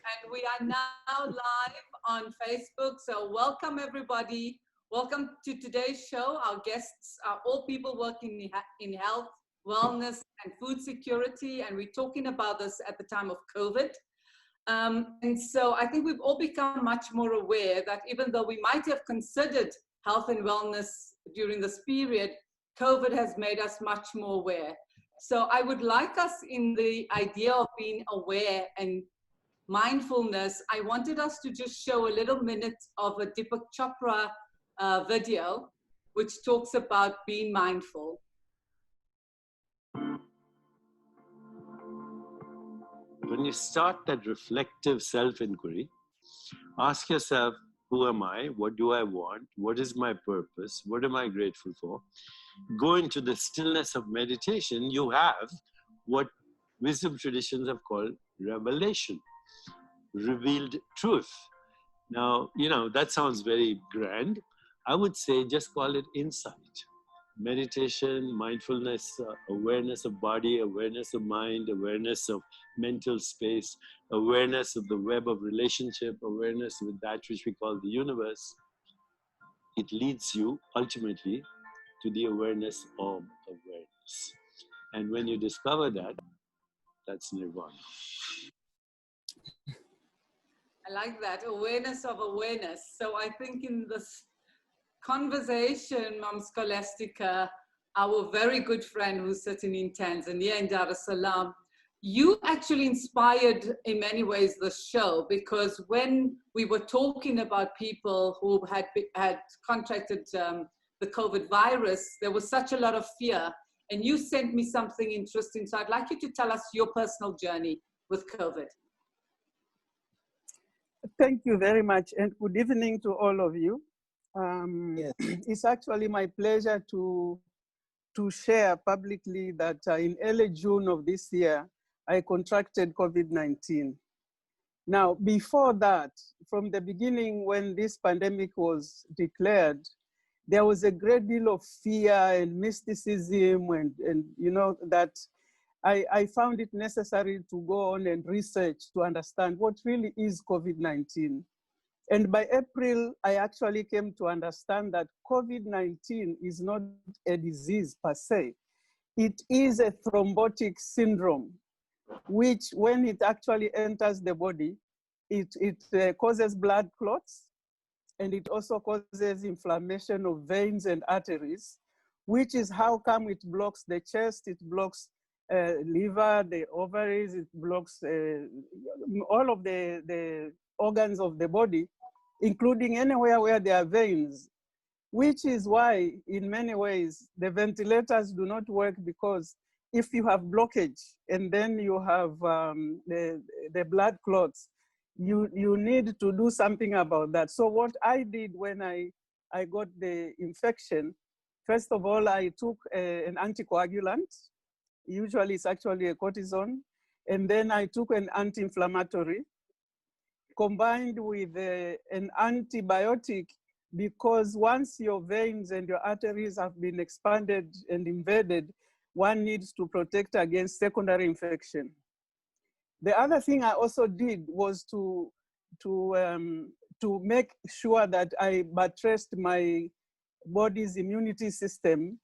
And we are now live on Facebook. So welcome everybody. Welcome to today's show. Our guests are all people working in health, wellness, and food security. And we're talking about this at the time of COVID. And so I think we've all become much more aware that even though we might have considered health and wellness during this period, COVID has made us much more aware. So I would like us in the idea of being aware and mindfulness, I wanted us to just show a little minute of a Deepak Chopra video, which talks about being mindful. When you start that reflective self-inquiry, ask yourself, who am I? What do I want? What is my purpose? What am I grateful for? Go into the stillness of meditation. You have what wisdom traditions have called revelation, revealed truth. Now, that sounds very grand. I would say just call it insight. Meditation, mindfulness, awareness of body, awareness of mind, awareness of mental space, awareness of the web of relationship, awareness with that which we call the universe. It leads you ultimately to the awareness of awareness. And when you discover that, that's nirvana. I like that, awareness of awareness. So I think in this conversation, Mom Scholastica, our very good friend who's sitting in Tanzania, in Dar es Salaam, you actually inspired in many ways the show, because when we were talking about people who had contracted the COVID virus, there was such a lot of fear, and you sent me something interesting. So I'd like you to tell us your personal journey with COVID. Thank you very much, and good evening to all of you. Yes. It's actually my pleasure to share publicly that in early June of this year, I contracted COVID-19. Now, before that, from the beginning when this pandemic was declared, there was a great deal of fear and mysticism and that I found it necessary to go on and research to understand what really is COVID-19. And by April, I actually came to understand that COVID-19 is not a disease per se. It is a thrombotic syndrome, which when it actually enters the body, it causes blood clots, and it also causes inflammation of veins and arteries, which is how come it blocks the chest, it blocks liver, the ovaries, it blocks all of the organs of the body, including anywhere where there are veins, which is why in many ways the ventilators do not work, because if you have blockage and then you have the blood clots, you need to do something about that. So what I did when I got the infection, first of all, I took an anticoagulant. Usually it's actually a cortisone. And then I took an anti-inflammatory combined with an antibiotic, because once your veins and your arteries have been expanded and invaded, one needs to protect against secondary infection. The other thing I also did was to make sure that I buttressed my body's immunity system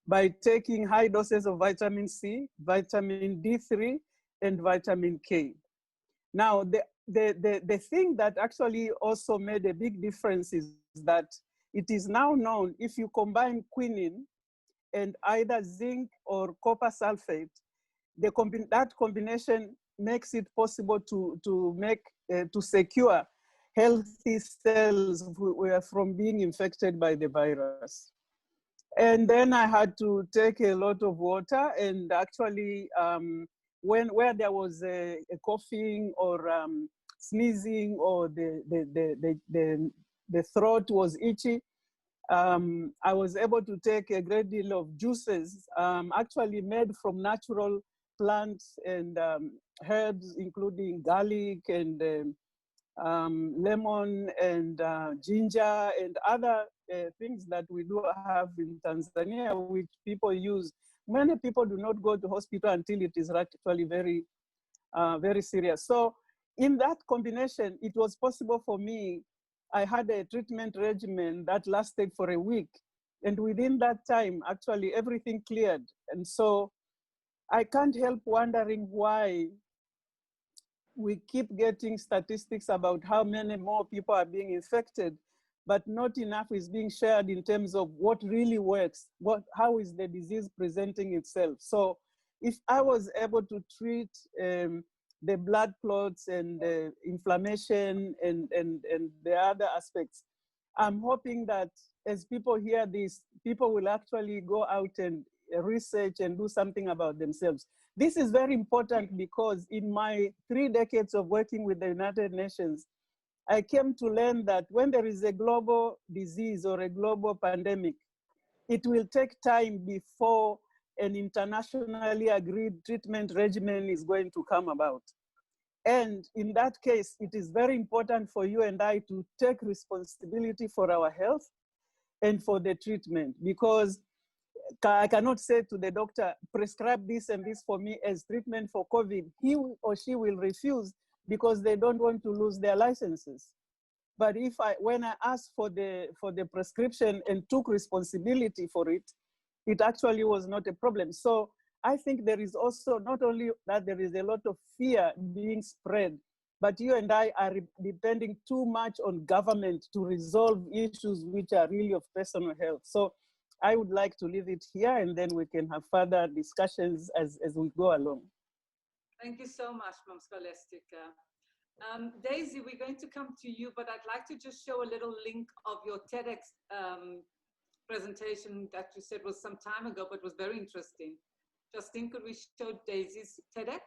by taking high doses of vitamin C, vitamin D3, and vitamin K. Now, the thing that actually also made a big difference is that it is now known if you combine quinine and either zinc or copper sulfate, that combination makes it possible to secure healthy cells from being infected by the virus. And then I had to take a lot of water, and actually where there was a coughing or sneezing or the throat was itchy, I was able to take a great deal of juices actually made from natural plants and herbs, including garlic and lemon and ginger and other things that we do have in Tanzania, which people use. Many people do not go to hospital until it is actually very, very serious. So in that combination, it was possible for me. I had a treatment regimen that lasted for a week. And within that time, actually, everything cleared. And so I can't help wondering why we keep getting statistics about how many more people are being infected, but not enough is being shared in terms of what really works, how is the disease presenting itself. So if I was able to treat the blood clots and the inflammation and the other aspects, I'm hoping that as people hear this, people will actually go out and research and do something about themselves. This is very important because in my 3 decades of working with the United Nations, I came to learn that when there is a global disease or a global pandemic, it will take time before an internationally agreed treatment regimen is going to come about. And in that case, it is very important for you and I to take responsibility for our health and for the treatment, because I cannot say to the doctor, prescribe this and this for me as treatment for COVID. He or she will refuse because they don't want to lose their licenses. But when I asked for the prescription and took responsibility for it, it actually was not a problem. So I think there is also not only that there is a lot of fear being spread, but you and I are depending too much on government to resolve issues which are really of personal health. So I would like to leave it here, and then we can have further discussions as we go along. Thank you so much, Mom Scholastica. Daisy, we're going to come to you, but I'd like to just show a little link of your TEDx presentation that you said was some time ago, but was very interesting. Justine, could we show Daisy's TEDx?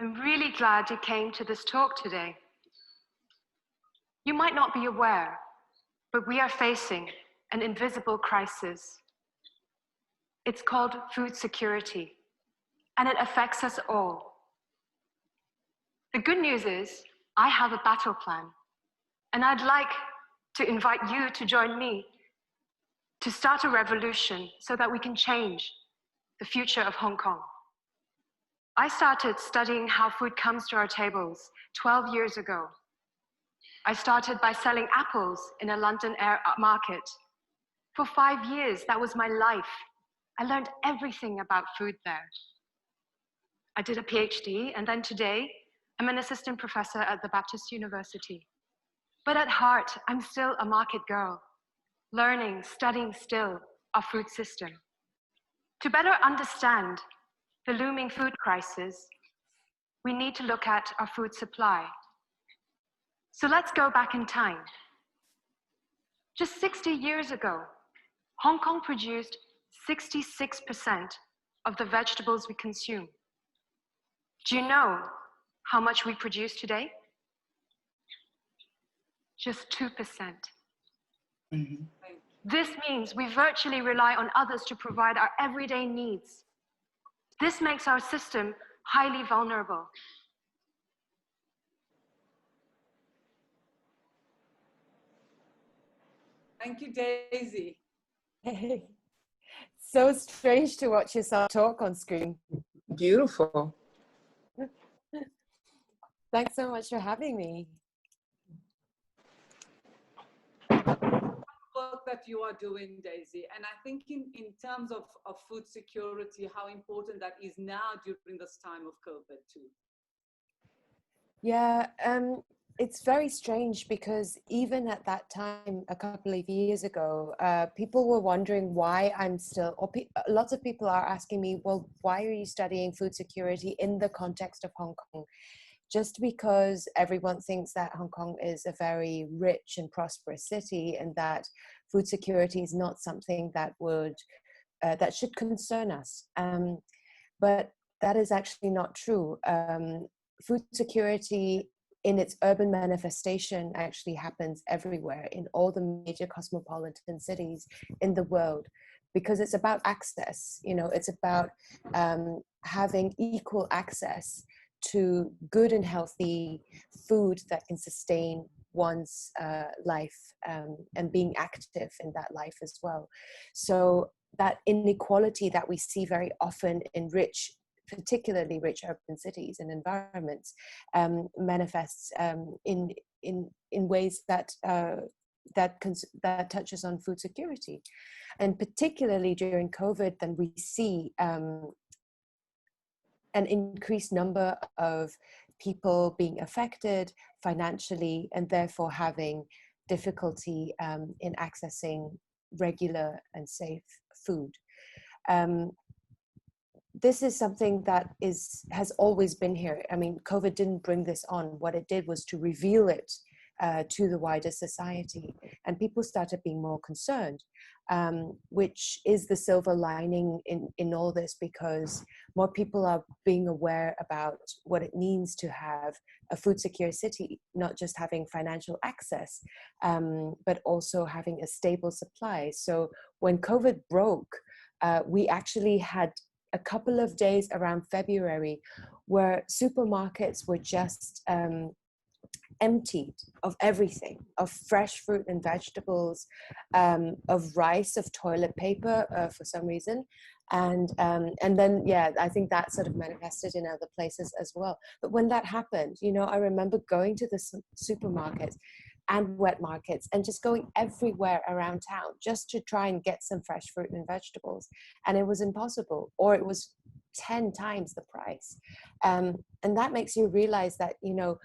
I'm really glad you came to this talk today. You might not be aware, but we are facing an invisible crisis. It's called food security, and it affects us all. The good news is I have a battle plan, and I'd like to invite you to join me to start a revolution so that we can change the future of Hong Kong. I started studying how food comes to our tables 12 years ago. I started by selling apples in a London market. For 5 years, that was my life. I learned everything about food there. I did a PhD, and then today, I'm an assistant professor at the Baptist University. But at heart, I'm still a market girl, learning, studying still our food system. To better understand the looming food crisis, we need to look at our food supply. So let's go back in time. Just 60 years ago, Hong Kong produced 66% of the vegetables we consume. Do you know how much we produce today? Just 2%. Mm-hmm. This means we virtually rely on others to provide our everyday needs. This makes our system highly vulnerable. Thank you, Daisy. So strange to watch yourself talk on screen. Beautiful. Thanks so much for having me. Work that you are doing, Daisy, and I think in terms of food security, how important that is now during this time of COVID too. Yeah, it's very strange because even at that time, a couple of years ago, people were wondering why I'm still, lots of people are asking me, well, why are you studying food security in the context of Hong Kong? Just because everyone thinks that Hong Kong is a very rich and prosperous city and that food security is not something that that should concern us. But that is actually not true. Food security in its urban manifestation actually happens everywhere in all the major cosmopolitan cities in the world. because it's about access. You know, it's about having equal access to good and healthy food that can sustain one's life, and being active in that life as well. So that inequality that we see very often in particularly rich urban cities and environments, manifests in ways that that touches on food security, and particularly during COVID, then we see an increased number of people being affected financially and therefore having difficulty in accessing regular and safe food. This is something that has always been here. I mean, COVID didn't bring this on. What it did was to reveal it to the wider society, and people started being more concerned, which is the silver lining in all this, because more people are being aware about what it means to have a food secure city, not just having financial access, but also having a stable supply. So when COVID broke, we actually had a couple of days around February where supermarkets were just emptied of everything, of fresh fruit and vegetables, of rice, of toilet paper for some reason. And then, yeah, I think that sort of manifested in other places as well. But when that happened, you know, I remember going to the supermarkets and wet markets and just going everywhere around town just to try and get some fresh fruit and vegetables. And it was impossible, or it was 10 times the price. And that makes you realize that, you know,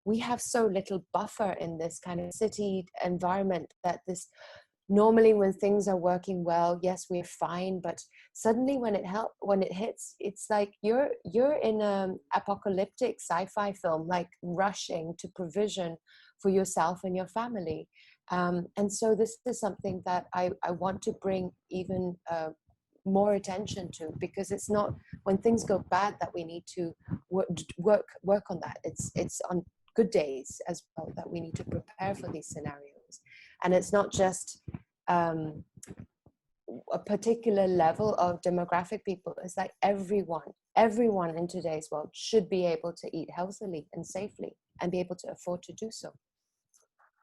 we have so little buffer in this kind of city environment that this normally when things are working well, yes, we're fine, but suddenly when it hits, it's like you're in an apocalyptic sci-fi film, like rushing to provision for yourself and your family. And so this is something that I want to bring even more attention to, because it's not when things go bad that we need to work on that. It's on good days as well that we need to prepare for these scenarios. And it's not just a particular level of demographic people. It's like everyone in today's world should be able to eat healthily and safely and be able to afford to do so.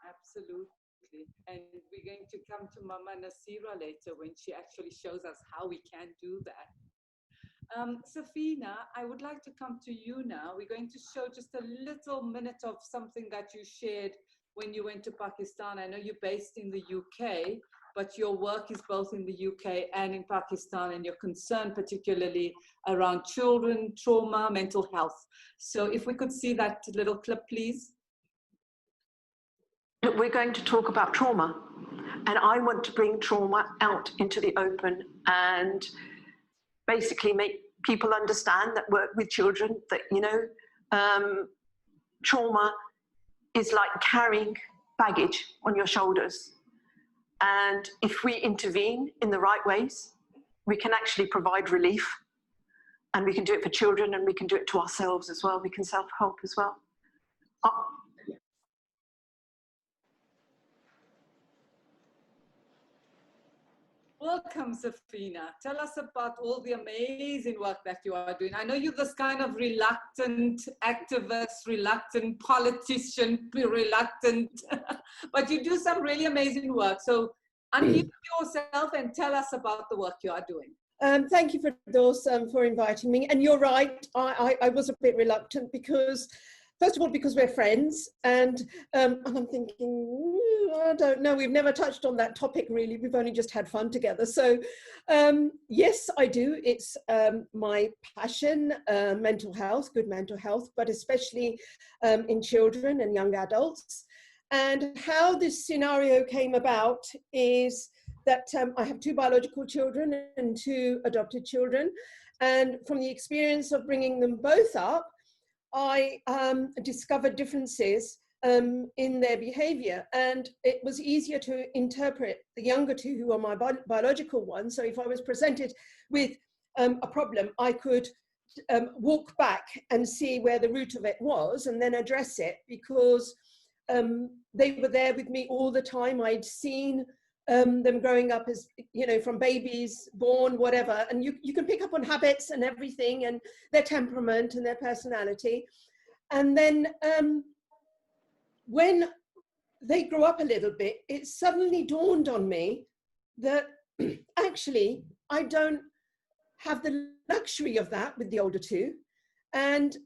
Absolutely. And we're going to come to Mama Nasira later when she actually shows us how we can do that. Safina, I would like to come to you now. We're going to show just a little minute of something that you shared when you went to Pakistan. I know you're based in the UK, but your work is both in the UK and in Pakistan, and you're concerned particularly around children, trauma, mental health. So if we could see that little clip, please. We're going to talk about trauma, and I want to bring trauma out into the open and basically make people understand that work with children, that, you know, trauma is like carrying baggage on your shoulders. And if we intervene in the right ways, we can actually provide relief, and we can do it for children, and we can do it to ourselves as well. We can self-help as well. Welcome, Safina. Tell us about all the amazing work that you are doing. I know you're this kind of reluctant activist, reluctant politician, reluctant, but you do some really amazing work. So unmute yourself and tell us about the work you are doing. Thank you, Firdaus, for inviting me. And you're right, I was a bit reluctant because, first of all, because we're friends, and I'm thinking, I don't know, we've never touched on that topic really, we've only just had fun together. So yes, I do, it's my passion, mental health, good mental health, but especially in children and young adults. And how this scenario came about is that I have 2 biological children and 2 adopted children. And from the experience of bringing them both up, I discovered differences in their behavior, and it was easier to interpret the younger 2, who are my biological ones. So if I was presented with a problem, I could walk back and see where the root of it was and then address it, because they were there with me all the time. I'd seen them growing up as, you know, from babies, born, whatever. And you can pick up on habits and everything and their temperament and their personality. And then when they grew up a little bit, it suddenly dawned on me that actually I don't have the luxury of that with the older two. And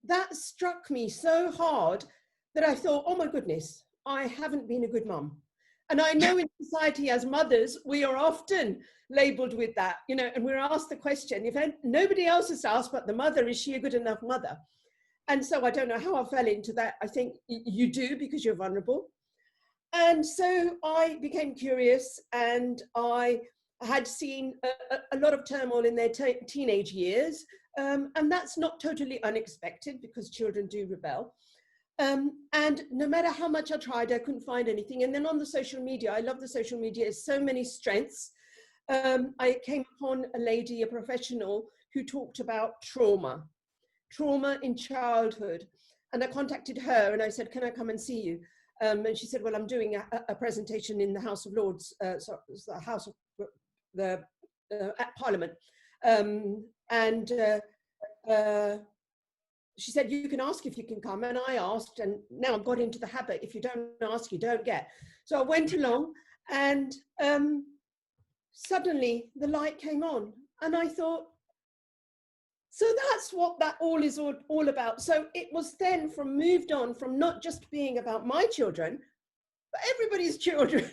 that struck me so hard that I thought, oh my goodness, I haven't been a good mum. And I know in society as mothers, we are often labeled with that, you know, and we're asked the question, if nobody else is asked but the mother, is she a good enough mother? And so I don't know how I fell into that. I think you do, because you're vulnerable. And so I became curious, and I had seen a lot of turmoil in their teenage years. And that's not totally unexpected, because children do rebel. And no matter how much I tried, I couldn't find anything. And then on the social media, I love the social media, it's so many strengths. I came upon a lady, a professional, who talked about trauma in childhood. And I contacted her and I said, can I come and see you? And she said, well, I'm doing a presentation in the House of Lords, so the House of at Parliament. She said, you can ask if you can come. And I asked, and now I've got into the habit, if you don't ask, you don't get. So I went along, and suddenly the light came on, and I thought, so that's what that all is all about. So it was then moved on from not just being about my children, but everybody's children.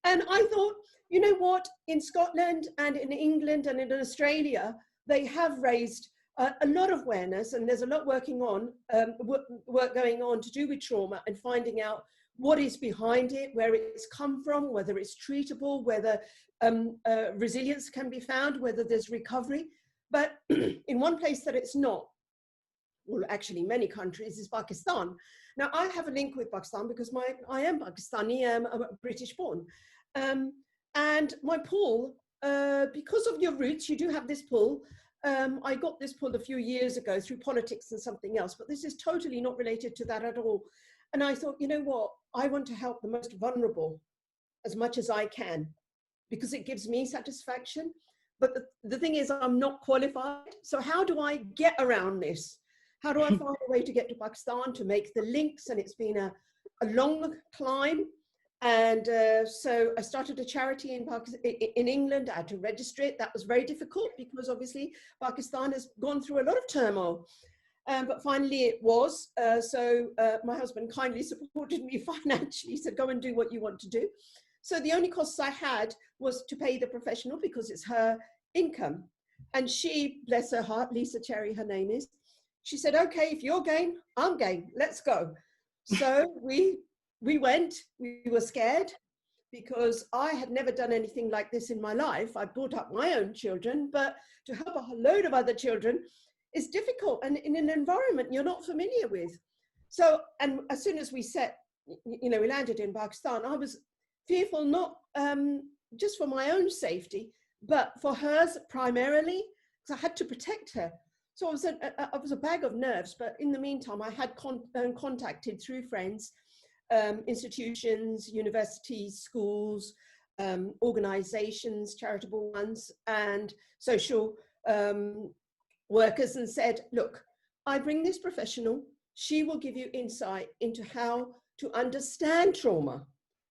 And I thought, you know what, in Scotland and in England and in Australia, they have raised a lot of awareness, and there's a lot work going on to do with trauma and finding out what is behind it, where it's come from, whether it's treatable, whether resilience can be found, whether there's recovery. But in one place that it's not, well, actually many countries, is Pakistan. Now I have a link with Pakistan because I am Pakistani, I'm British born. And my pull, because of your roots, you do have this pull. I got this pull a few years ago through politics and something else, but this is totally not related to that at all. And I thought, you know what, I want to help the most vulnerable as much as I can, because it gives me satisfaction. But the thing is, I'm not qualified. So how do I get around this? How do I find a way to get to Pakistan, to make the links? And it's been a long climb. And so I started a charity in England. I had to register it. That was very difficult because obviously Pakistan has gone through a lot of turmoil. But finally it was. So my husband kindly supported me financially. He said, go and do what you want to do. So the only costs I had was to pay the professional, because it's her income. And she, bless her heart, Lisa Cherry, her name is, she said, okay, if you're game, I'm game, let's go. So we went. We were scared because I had never done anything like this in my life. I brought up my own children, but to help a load of other children is difficult, and in an environment you're not familiar with. So, and as soon as we we landed in Pakistan, I was fearful, not just for my own safety, but for hers primarily, because I had to protect her. So I was a bag of nerves, but in the meantime, I had contacted through friends, institutions, universities, schools, organizations, charitable ones, and social workers, and said, look, I bring this professional, she will give you insight into how to understand trauma.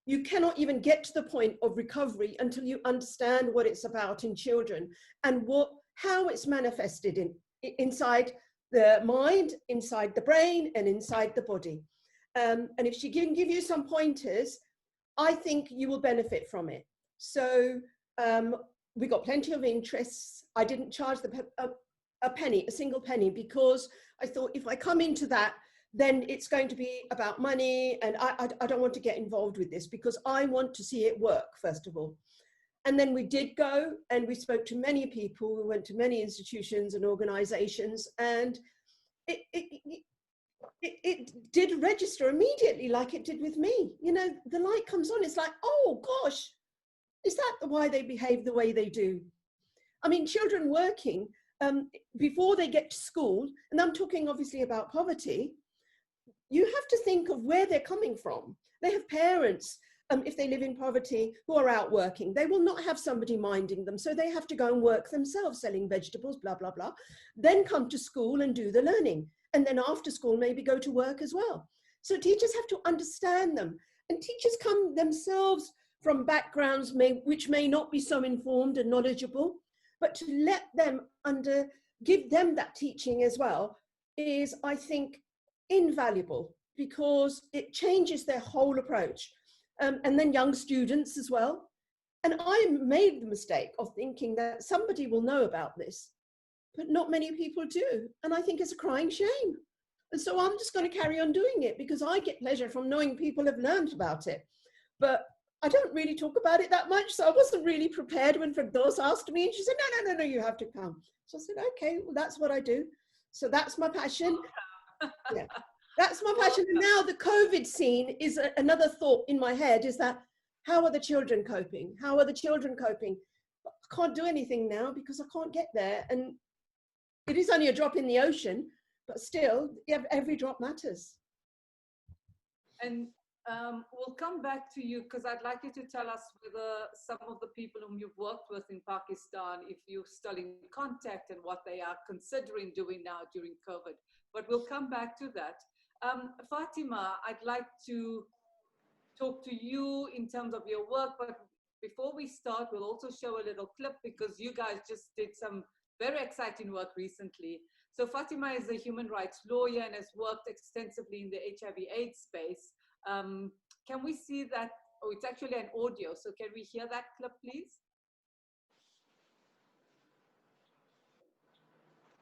You cannot even get to the point of recovery until you understand what it's about in children and how it's manifested inside the mind, inside the brain, and inside the body. And if she can give you some pointers, I think you will benefit from it. So we got plenty of interests. I didn't charge a single penny, because I thought if I come into that, then it's going to be about money, and I don't want to get involved with this, because I want to see it work, first of all. And then we did go, and we spoke to many people. We went to many institutions and organizations, and it did register immediately, like it did with me. You know, the light comes on, it's like, oh gosh, is that why they behave the way they do? I mean, children working, before they get to school, and I'm talking obviously about poverty, you have to think of where they're coming from. They have parents if they live in poverty, who are out working. They will not have somebody minding them, so they have to go and work themselves, selling vegetables, blah, blah, blah. Then come to school and do the learning. And then after school, maybe go to work as well. So teachers have to understand them. And teachers come themselves from backgrounds which may not be so informed and knowledgeable, but to let them give them that teaching as well is, I think, invaluable, because it changes their whole approach. And then young students as well. And I made the mistake of thinking that somebody will know about this, but not many people do. And I think it's a crying shame. And so I'm just going to carry on doing it, because I get pleasure from knowing people have learned about it. But I don't really talk about it that much. So I wasn't really prepared when Firdaus asked me, and she said, no, you have to come. So I said, okay, well, that's what I do. So that's my passion. Yeah. That's my passion. And now the COVID scene is another thought in my head, is that how are the children coping? How are the children coping? I can't do anything now because I can't get there. And it is only a drop in the ocean, but still, every drop matters. And we'll come back to you, because I'd like you to tell us whether some of the people whom you've worked with in Pakistan, if you're still in contact, and what they are considering doing now during COVID. But we'll come back to that. Fatima, I'd like to talk to you in terms of your work, but before we start, we'll also show a little clip, because you guys just did some very exciting work recently. So Fatima is a human rights lawyer and has worked extensively in the HIV/AIDS space. Can we see that? Oh, it's actually an audio. So can we hear that clip, please?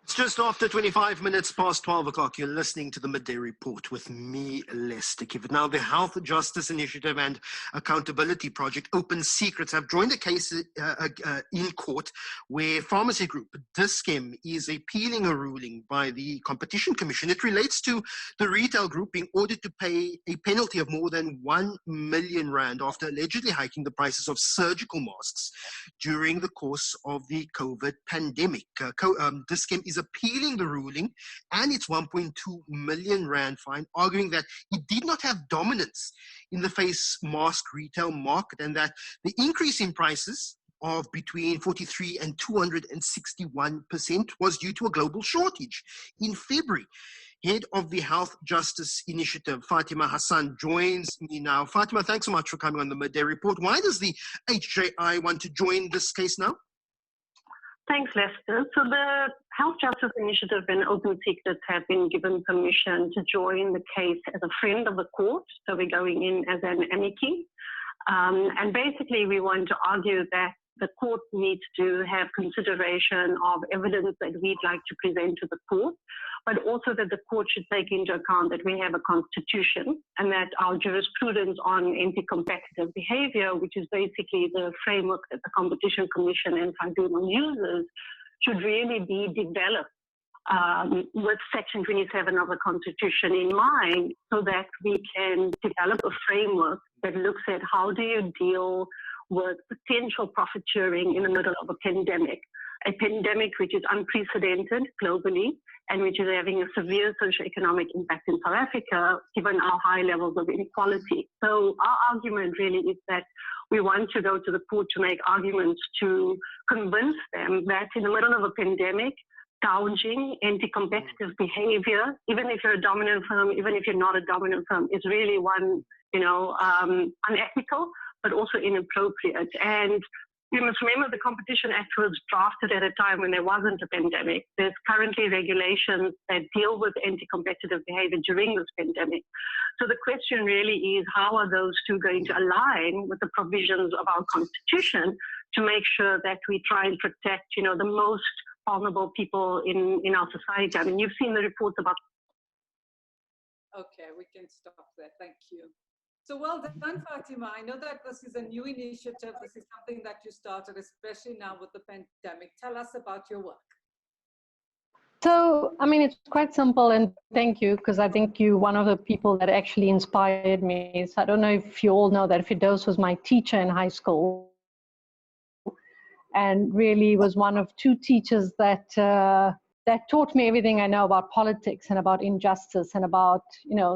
It's just after 25 minutes past 12 o'clock. You're listening to the Midday Report with me, Lester Kivet. Now, the Health Justice Initiative and Accountability Project, Open Secrets, have joined a case in court where pharmacy group Dis-Chem is appealing a ruling by the Competition Commission. It relates to the retail group being ordered to pay a penalty of more than 1 million rand after allegedly hiking the prices of surgical masks during the course of the COVID pandemic. Dis-Chem is appealing the ruling and its 1.2 million rand fine, arguing that it did not have dominance in the face mask retail market, and that the increase in prices of between 43 and 261% was due to a global shortage. In February, head of the Health Justice Initiative, Fatima Hassan, joins me now. Fatima, thanks so much for coming on the Midday Report. Why does the HJI want to join this case now? Thanks, Lester. So the Health Justice Initiative and Open Secrets have been given permission to join the case as a friend of the court. So we're going in as an amici. And basically, we want to argue that the court needs to have consideration of evidence that we'd like to present to the court, but also that the court should take into account that we have a constitution and that our jurisprudence on anti-competitive behavior, which is basically the framework that the Competition Commission and Tribunal uses, should really be developed with Section 27 of the Constitution in mind, so that we can develop a framework that looks at how do you deal with potential profiteering in the middle of a pandemic which is unprecedented globally and which is having a severe socioeconomic impact in South Africa, given our high levels of inequality. So our argument really is that we want to go to the court to make arguments to convince them that in the middle of a pandemic, gouging, anti-competitive behavior, even if you're a dominant firm, even if you're not a dominant firm, is really one, unethical, but also inappropriate. And you must remember the Competition Act was drafted at a time when there wasn't a pandemic. There's currently regulations that deal with anti-competitive behavior during this pandemic. So the question really is, how are those two going to align with the provisions of our Constitution to make sure that we try and protect, the most vulnerable people in our society? I mean, you've seen the reports about. Okay, we can stop there. Thank you. So well done, Fatima. I know that this is a new initiative. This is something that you started, especially now with the pandemic. Tell us about your work. So, I mean, it's quite simple, and thank you, because I think you're one of the people that actually inspired me. So I don't know if you all know that Firdaus was my teacher in high school, and really was one of two teachers that taught me everything I know about politics and about injustice and about,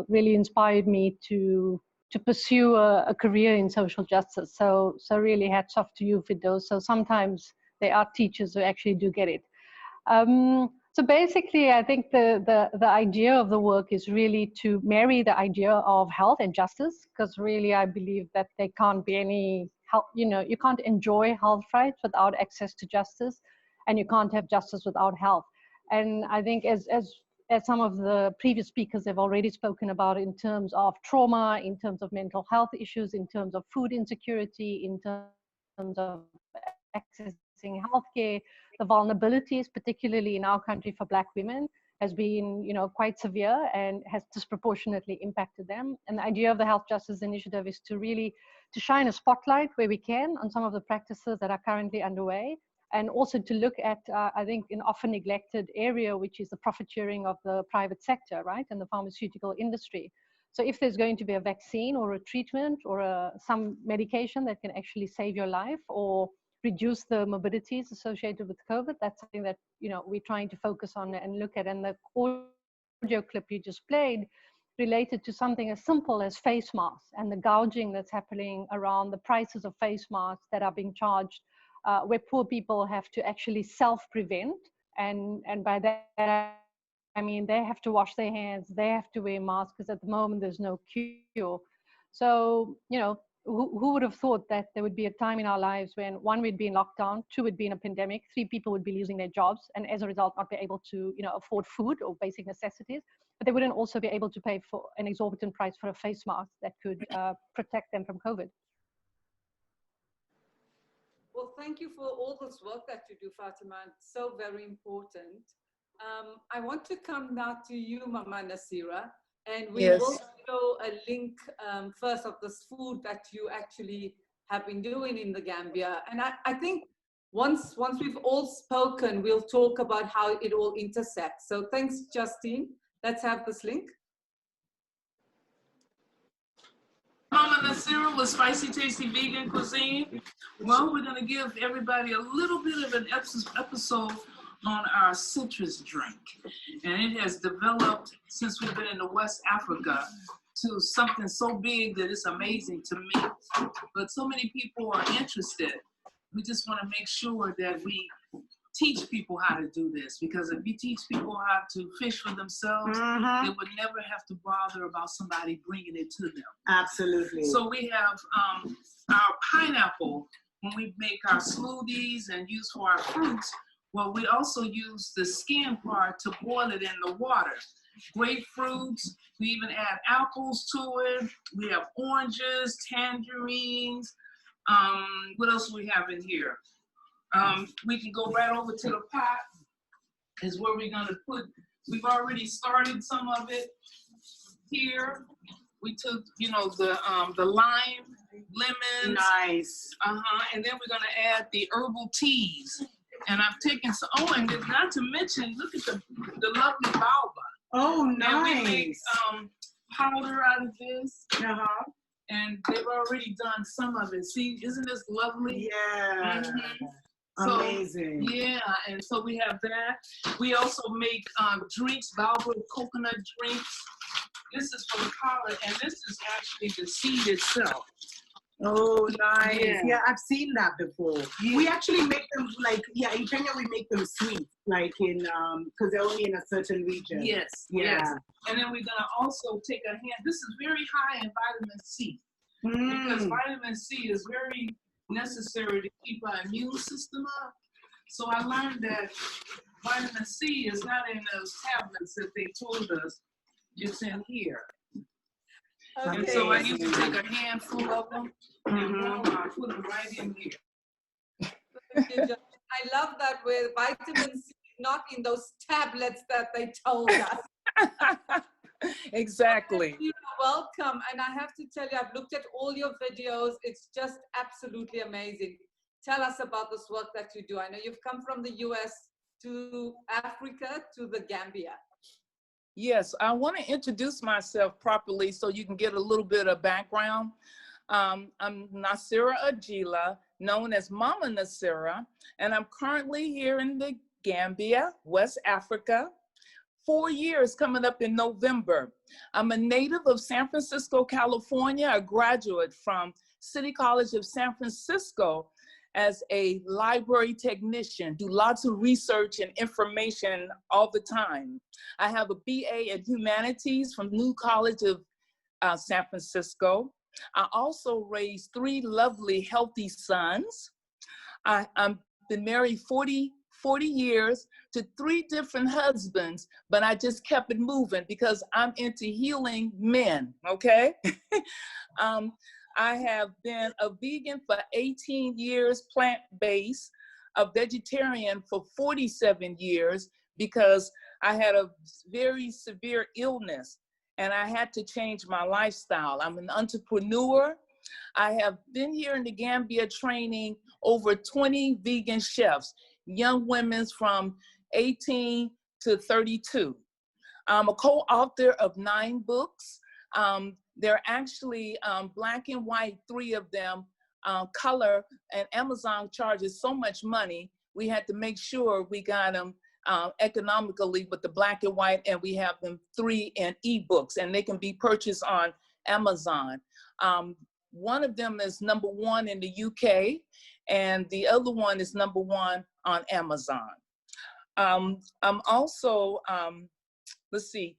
really inspired me to to pursue a career in social justice. So really hats off to you, Firdaus. So sometimes there are teachers who actually do get it. So basically, I think the idea of the work is really to marry the idea of health and justice, because really I believe that there can't be any health, you can't enjoy health rights without access to justice, and you can't have justice without health. And I think as some of the previous speakers have already spoken about, in terms of trauma, in terms of mental health issues, in terms of food insecurity, in terms of accessing healthcare, the vulnerabilities, particularly in our country for Black women, has been, quite severe and has disproportionately impacted them. And the idea of the Health Justice Initiative is to really to shine a spotlight where we can on some of the practices that are currently underway, and also to look at, I think, an often neglected area, which is the profiteering of the private sector, right, and the pharmaceutical industry. So if there's going to be a vaccine or a treatment or some medication that can actually save your life or reduce the morbidities associated with COVID, that's something that we're trying to focus on and look at. And the audio clip you just played related to something as simple as face masks and the gouging that's happening around the prices of face masks that are being charged, where poor people have to actually self-prevent, and by that I mean they have to wash their hands, they have to wear masks, because at the moment there's no cure. So who would have thought that there would be a time in our lives when, one, we'd be in lockdown, two, we'd be in a pandemic, three, people would be losing their jobs, and as a result not be able to afford food or basic necessities, but they wouldn't also be able to pay for an exorbitant price for a face mask that could protect them from COVID. Well, thank you for all this work that you do, Fatima. It's so very important. I want to come now to you, Mama Nasira, and we will show a link first of this food that you actually have been doing in the Gambia. And I think once we've all spoken, we'll talk about how it all intersects. So thanks, Justine. Let's have this link. Mama Nasira with Spicy Tasty Vegan Cuisine. Well, we're going to give everybody a little bit of an episode on our citrus drink. And it has developed, since we've been in the West Africa, to something so big that it's amazing to me. But so many people are interested. We just want to make sure that we teach people how to do this, because if you teach people how to fish for themselves, they would never have to bother about somebody bringing it to them. Absolutely. So we have our pineapple when we make our smoothies and use for our fruits. Well, we also use the skin part to boil it in the water. Grapefruits, we even add apples to it. We have oranges, tangerines. What else do we have in here? We can go right over to the pot, is where we're gonna put, we've already started some of it here. We took, the lime, lemons. Nice. And then we're gonna add the herbal teas. And I've taken some, and not to mention, look at the lovely baobab. Oh, nice. And we make powder out of this. And they've already done some of it. See, isn't this lovely? Yeah. So, amazing. Yeah, and so we have that. We also make drinks, baobab coconut drinks. This is for the collar, and this is actually the seed itself. Oh, nice. Yeah, I've seen that before. We actually make them in Kenya we make them sweet, because they're only in a certain region. Yes. And then we're gonna also take a hand. This is very high in vitamin C, because vitamin C is very necessary to keep our immune system up. So I learned that vitamin C is not in those tablets that they told us. It's in here. Okay. And so I used to take a handful of them and I put them right in here. I love that with vitamin C, not in those tablets that they told us. Exactly. You're welcome. And I have to tell you, I've looked at all your videos. It's just absolutely amazing. Tell us about this work that you do. I know you've come from the US to Africa to the Gambia. Yes, I want to introduce myself properly so you can get a little bit of background. I'm Nasira Ajila, known as Mama Nasira, and I'm currently here in the Gambia, West Africa, 4 years coming up in November. I'm a native of San Francisco, California, a graduate from City College of San Francisco as a library technician, do lots of research and information all the time. I have a BA in humanities from New College of San Francisco. I also raised 3 lovely, healthy sons. I've been married 40 years to 3 different husbands, but I just kept it moving because I'm into healing men, okay? I have been a vegan for 18 years, plant-based, a vegetarian for 47 years because I had a very severe illness and I had to change my lifestyle. I'm an entrepreneur. I have been here in the Gambia training over 20 vegan chefs, young women from 18 to 32. I'm a co-author of 9 books. They're actually black and white, 3 of them, color, and Amazon charges so much money, we had to make sure we got them economically with the black and white, and we have them 3 in ebooks, and they can be purchased on Amazon. One of them is #1 in the UK, and the other one is #1 on Amazon. I'm also, let's see,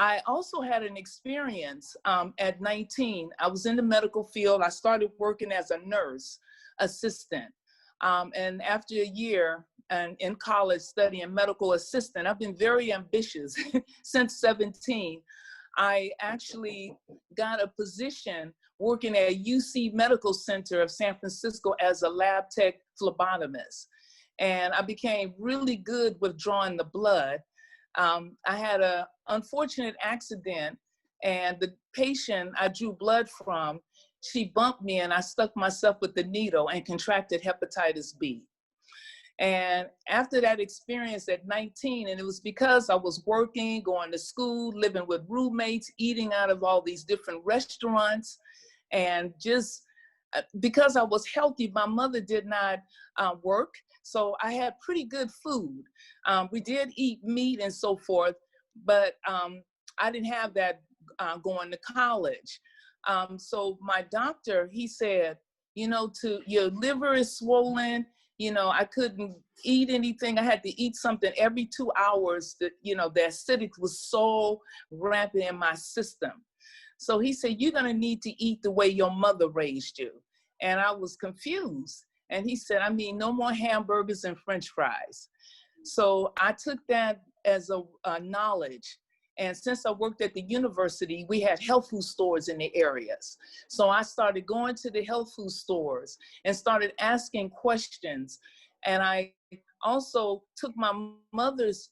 I also had an experience at 19. I was in the medical field. I started working as a nurse assistant. And after a year and in college studying medical assistant, I've been very ambitious since 17. I actually got a position working at UC Medical Center of San Francisco as a lab tech phlebotomist. And I became really good with drawing the blood. I had an unfortunate accident, and the patient I drew blood from, she bumped me and I stuck myself with the needle and contracted hepatitis B. And after that experience at 19, and it was because I was working, going to school, living with roommates, eating out of all these different restaurants, and just because I was healthy, my mother did not work. So I had pretty good food. We did eat meat and so forth, but I didn't have that going to college. So my doctor, he said, you know, your liver is swollen. You know, I couldn't eat anything. I had to eat something every 2 hours. That, you know, the acidic was so rampant in my system. So he said, you're gonna need to eat the way your mother raised you. And I was confused. And he said, I mean, no more hamburgers and French fries. So I took that as a knowledge. And since I worked at the university, we had health food stores in the areas. So I started going to the health food stores and started asking questions. And I also took my mother's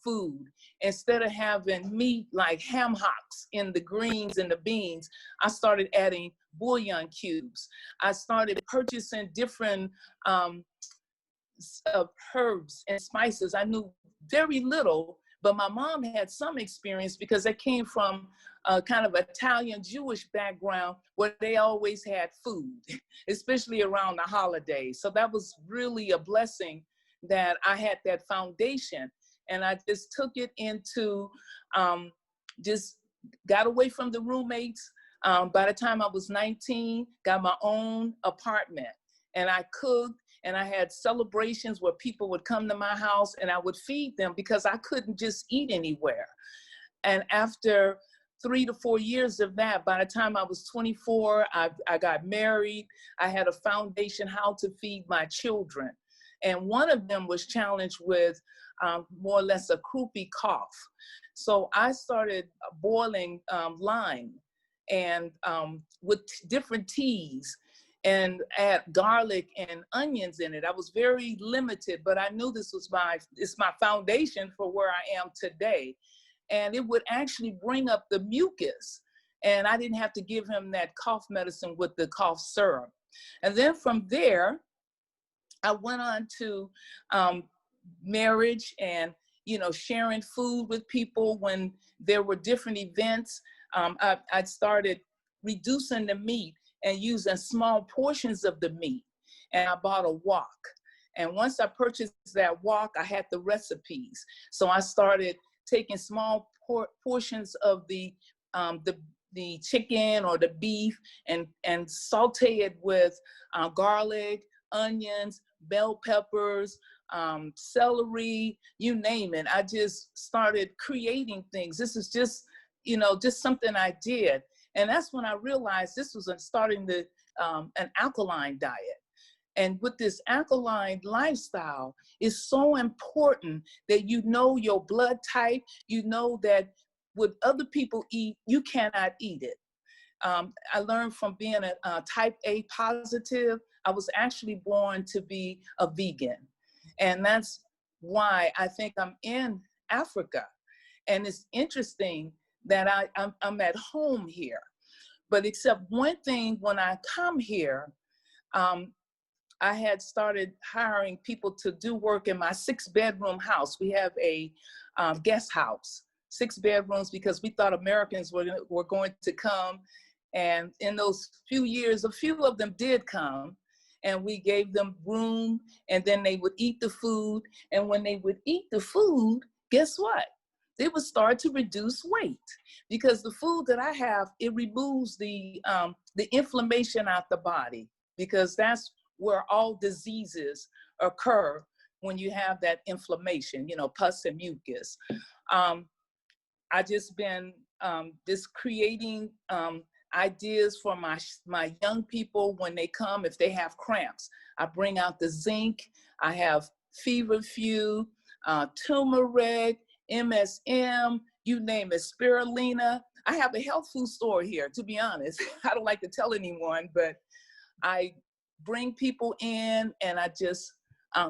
food. Instead of having meat like ham hocks in the greens and the beans, I started adding bouillon cubes. I started purchasing different herbs and spices. I knew very little, but my mom had some experience because I came from a kind of Italian Jewish background where they always had food, especially around the holidays. So that was really a blessing that I had that foundation. And I just took it into, just got away from the roommates. By the time I was 19, got my own apartment, and I cooked, and I had celebrations where people would come to my house and I would feed them because I couldn't just eat anywhere. And after 3 to 4 years of that, by the time I was 24, I got married. I had a foundation how to feed my children. And one of them was challenged with more or less a croupy cough. So I started boiling lime and with different teas and add garlic and onions in it. I was very limited, but I knew this was it's my foundation for where I am today. And it would actually bring up the mucus. And I didn't have to give him that cough medicine with the cough syrup. And then from there, I went on to marriage and, you know, sharing food with people when there were different events. I started reducing the meat and using small portions of the meat. And I bought a wok. And once I purchased that wok, I had the recipes. So I started taking small portions of the chicken or the beef and saute it with garlic, onions, bell peppers, celery, you name it. I just started creating things. This is just, just something I did. And that's when I realized this was starting an alkaline diet. And with this alkaline lifestyle, it's so important that you know your blood type, you know that what other people eat, you cannot eat it. I learned from being a type A positive, I was actually born to be a vegan. And that's why I think I'm in Africa. And it's interesting that I'm at home here. But except one thing, when I come here, I had started hiring people to do work in my 6-bedroom house. We have a guest house, 6 bedrooms, because we thought Americans were going to come. And in those few years, a few of them did come, and we gave them room, and then they would eat the food. And when they would eat the food, guess what? They would start to reduce weight, because the food that I have, it removes the inflammation out the body, because that's where all diseases occur when you have that inflammation, pus and mucus. I just been just creating ideas for my young people when they come, if they have cramps. I bring out the zinc. I have feverfew, turmeric, MSM, you name it, spirulina. I have a health food store here, to be honest. I don't like to tell anyone, but I bring people in and I just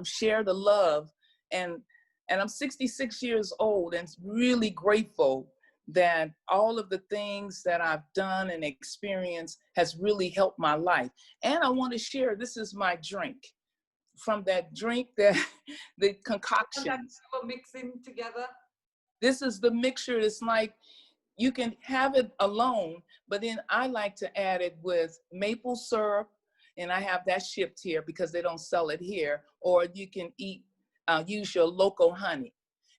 share the love. And I'm 66 years old and really grateful that all of the things that I've done and experienced has really helped my life. And I want to share, this is my drink. From that drink, the concoctions. We're mixing together. This is the mixture. It's like, you can have it alone, but then I like to add it with maple syrup, and I have that shipped here because they don't sell it here. Or you can use your local honey.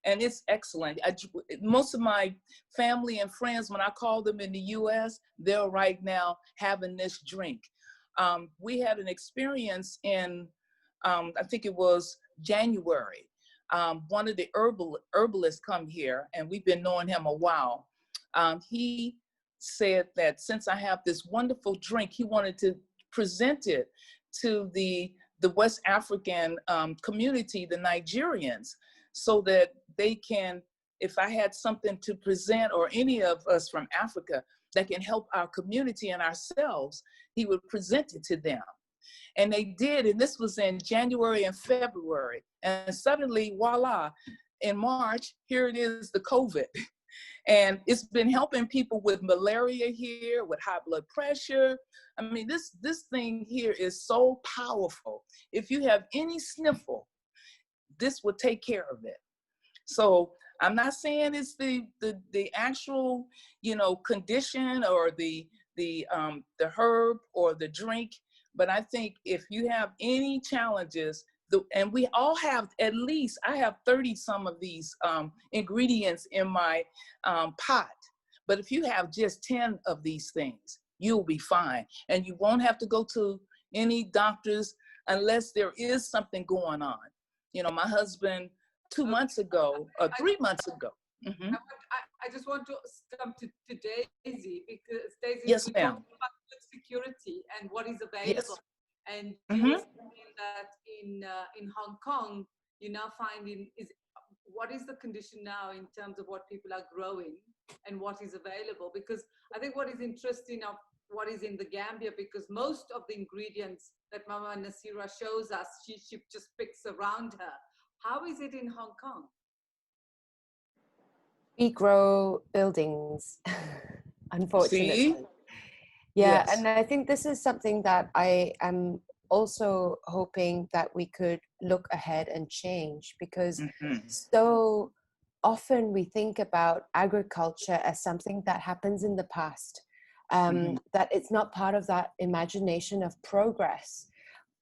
And it's excellent. Most of my family and friends, when I call them in the US, they're right now having this drink. We had an experience in, I think it was January. One of the herbalists come here, and we've been knowing him a while. He said that since I have this wonderful drink, he wanted to present it to the West African community, the Nigerians, so that they can, if I had something to present, or any of us from Africa that can help our community and ourselves, he would present it to them. And they did, and this was in January and February. And suddenly, voila, in March, here it is, the COVID. And it's been helping people with malaria here, with high blood pressure. I mean, this thing here is so powerful. If you have any sniffle, this will take care of it. So I'm not saying it's the actual, condition or the herb or the drink, but I think if you have any challenges, and we all have at least, I have 30 some of these ingredients in my pot. But if you have just 10 of these things, you'll be fine. And you won't have to go to any doctors unless there is something going on. My husband 2 months ago, or 3 months ago. Mm-hmm. I just want to come to Daisy, because Daisy, yes, ma'am. Talking about food security and what is available. Yes. And Mm-hmm. you were saying that in Hong Kong, you're now finding what is the condition now in terms of what people are growing and what is available? Because I think what is interesting of what is in the Gambia, because most of the ingredients that Mama Nasira shows us, she just picks around her. How is it in Hong Kong? We grow buildings, unfortunately. See? Yeah, Yes. and I think this is something that I am also hoping that we could look ahead and change, because so often we think about agriculture as something that happens in the past, that it's not part of that imagination of progress.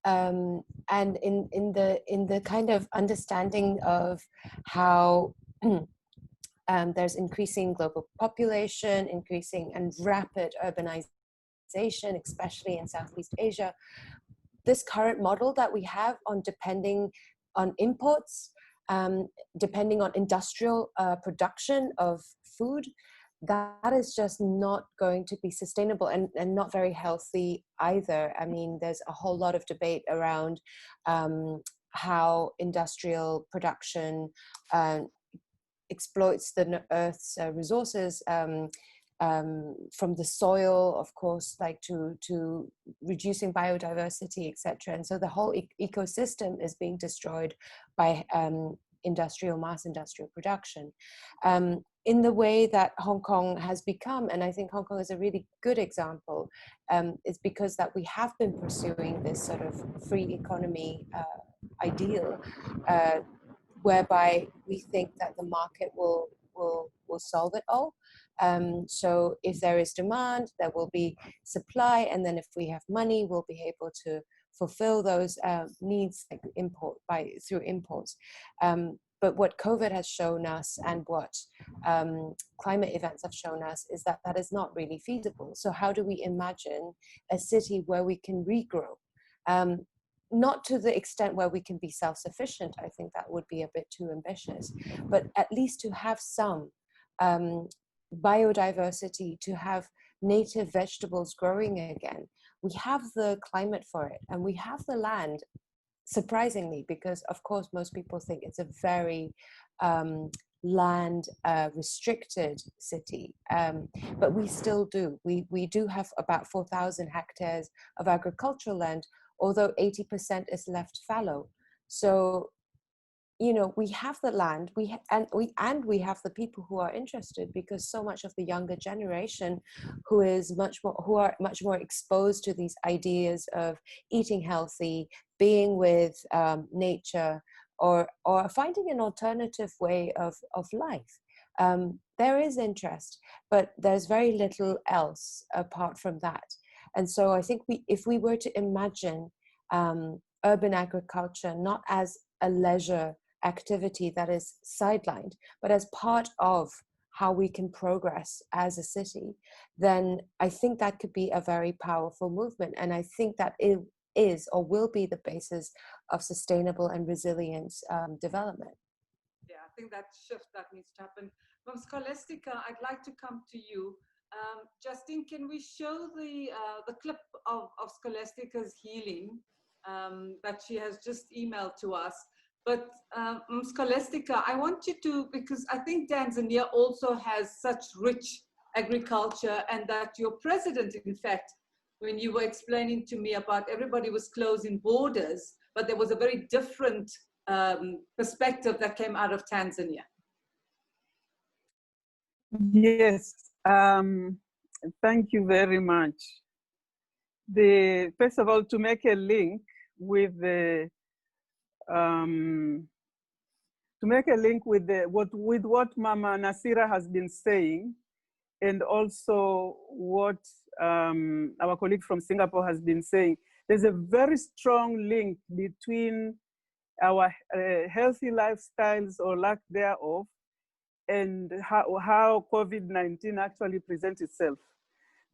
And in the kind of understanding of how There's increasing global population, increasing and rapid urbanization, especially in Southeast Asia. This current model that we have on depending on imports, depending on industrial production of food, that is just not going to be sustainable and not very healthy either. I mean, there's a whole lot of debate around how industrial production exploits the Earth's resources, from the soil, of course, like to reducing biodiversity, etc. And so the whole ecosystem is being destroyed by mass industrial production. In the way that Hong Kong has become, and I think Hong Kong is a really good example, is because that we have been pursuing this sort of free economy ideal, whereby we think that the market will solve it all. So if there is demand, there will be supply, and then if we have money, we'll be able to fulfill those needs, like through imports. But what COVID has shown us and what climate events have shown us is that that is not really feasible. So how do we imagine a city where we can regrow? Not to the extent where we can be self-sufficient. I think that would be a bit too ambitious, but at least to have some biodiversity, to have native vegetables growing again. We have the climate for it, and we have the land, surprisingly, because of course most people think it's a very land restricted city, but we still do. We do have about 4,000 hectares of agricultural land, although 80% is left fallow. So, you know, we have the land, we have the people who are interested, because so much of the younger generation who are much more exposed to these ideas of eating healthy, being with nature, or finding an alternative way of life. There is interest, but there's very little else apart from that. And so I think if we were to imagine urban agriculture not as a leisure activity that is sidelined, but as part of how we can progress as a city, then I think that could be a very powerful movement. And I think that it is or will be the basis of sustainable and resilient development. Yeah, I think that shift that needs to happen. From Scholastica, I'd like to come to you. Justine, can we show the clip of Scholastica's healing that she has just emailed to us? But Scholastica, I want you to, because I think Tanzania also has such rich agriculture, and that your president, in fact, when you were explaining to me about everybody was closing borders, but there was a very different perspective that came out of Tanzania. Yes, thank you very much. First of all, to make a link with what Mama Nasira has been saying, and also what our colleague from Singapore has been saying, there's a very strong link between our healthy lifestyles or lack thereof and how COVID-19 actually presents itself.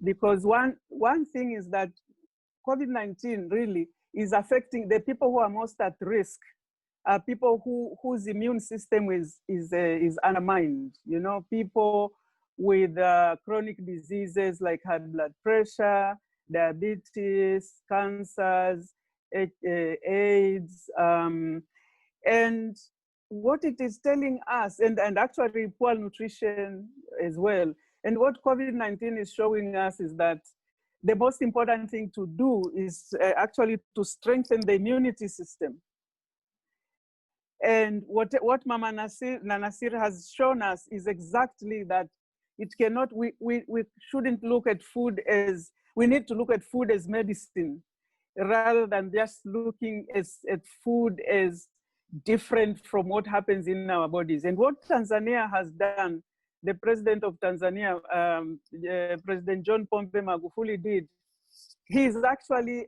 Because one thing is that COVID-19 really is affecting the people who are most at risk, people whose immune system is undermined. You know, people with chronic diseases like high blood pressure, diabetes, cancers, AIDS, and what it is telling us, and actually poor nutrition as well. And what COVID-19 is showing us is that the most important thing to do is actually to strengthen the immunity system. And what Mama Nasir has shown us is exactly that it cannot, we shouldn't look at food as, we need to look at food as medicine, rather than just looking at food as different from what happens in our bodies. And what Tanzania has done, the president of Tanzania, President John Pombe Magufuli did, he's actually,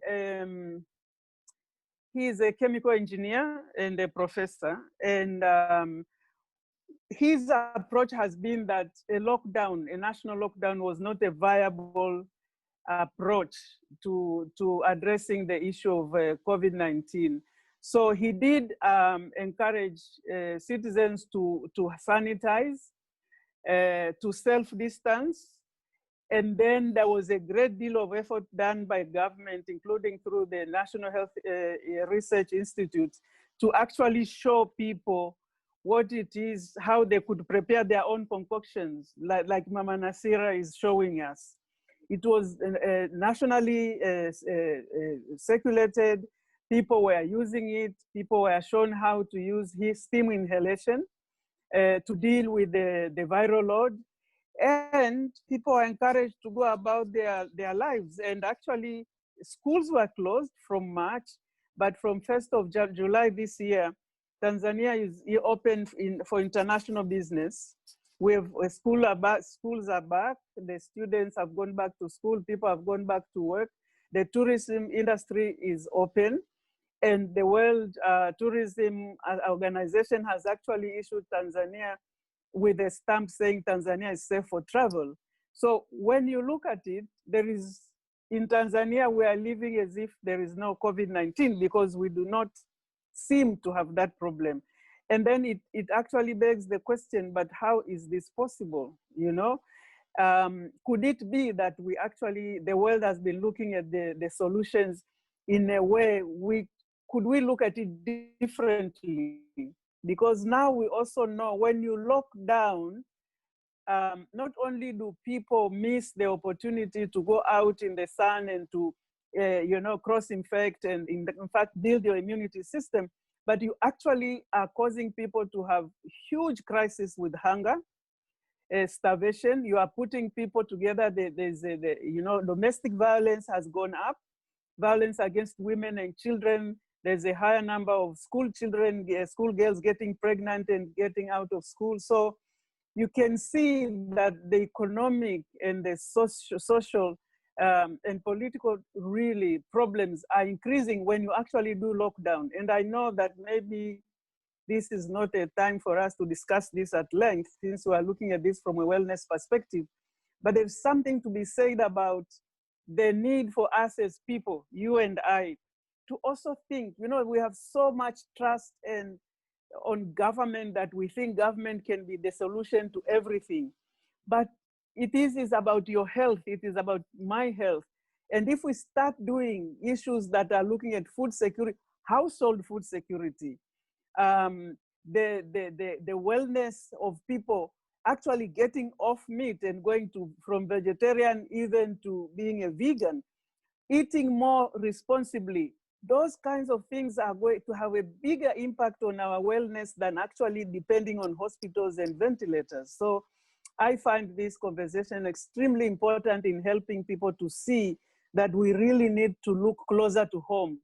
he is a chemical engineer and a professor, and his approach has been that a national lockdown was not a viable approach to addressing the issue of COVID-19. So he did encourage citizens to sanitize, to self-distance. And then there was a great deal of effort done by government, including through the National Health Research Institute, to actually show people what it is, how they could prepare their own concoctions, like Mama Nasira is showing us. It was nationally circulated. People were using it. People were shown how to use steam inhalation to deal with the viral load. And people are encouraged to go about their lives. And actually, schools were closed from March, but from 1st of July this year, Tanzania is open for international business. We have schools are back, the students have gone back to school, people have gone back to work. The tourism industry is open, and the World Tourism Organization has actually issued Tanzania with a stamp saying Tanzania is safe for travel. So when you look at it, in Tanzania, we are living as if there is no COVID-19 because we do not seem to have that problem. And then it actually begs the question, but how is this possible? You know, could it be that the world has been looking at the solutions in a way, could we look at it differently? Because now we also know when you lock down, not only do people miss the opportunity to go out in the sun and to, cross-infect and in fact build your immunity system, but you actually are causing people to have huge crisis with hunger, starvation. You are putting people together. Domestic violence has gone up. Violence against women and children. There's a higher number of school girls getting pregnant and getting out of school. So you can see that the economic and the social and political really problems are increasing when you actually do lockdown. And I know that maybe this is not a time for us to discuss this at length since we are looking at this from a wellness perspective, but there's something to be said about the need for us as people, you and I, to also think, we have so much trust on government that we think government can be the solution to everything. But it is about your health. It is about my health. And if we start doing issues that are looking at food security, household food security, the wellness of people actually getting off meat and going from vegetarian even to being a vegan, eating more responsibly, those kinds of things are going to have a bigger impact on our wellness than actually depending on hospitals and ventilators. So I find this conversation extremely important in helping people to see that we really need to look closer to home